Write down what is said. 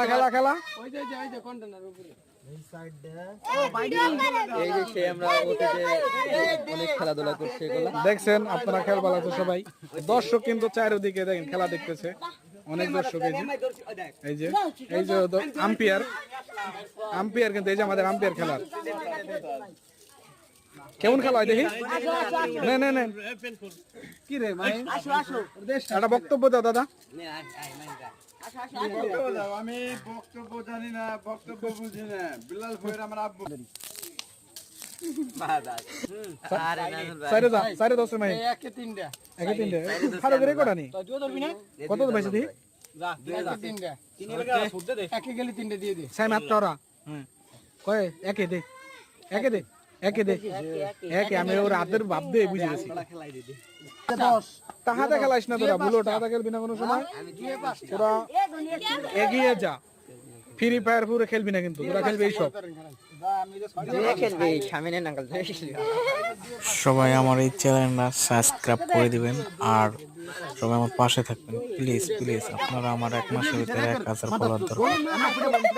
খেলা খেলা খেলা দেখছেন আপনারা খেলা আছে সবাই দর্শক কিন্তু চারিদিকে দেখেন খেলা দেখতেছে অনেক দর্শক এই যে আম্পায়ার কিন্তু এই যে আমাদের আম্পায়ার খেলার কেমন খেলা হয় দেখি কি রে একটা বক্তব্য দাও দাদা আমি বক্তব্য জানি না বক্তব্য বুঝি না বিলাল ভাইয়ের আমার আব্বু কত পয়সা দিই আমি ওর হাতের ভাব দিয়ে বুঝে গেছি টাহাতে খেলাইস না তোরা বুলো টাহাতে খেলবি না কোনো সময় তোরা এগিয়ে যা ফ্রি ফায়ার পুরো খেলবি না কিন্তু তোরা খেলবি এইসব সবাই আমার এই চ্যানেলটা সাবস্ক্রাইব করে দিবেন আর সবাই আমার পাশে থাকবেন প্লিজ প্লিজ আপনারা আমার 1 মাসের ভিতরে 1000 ফলোয়ার দরকার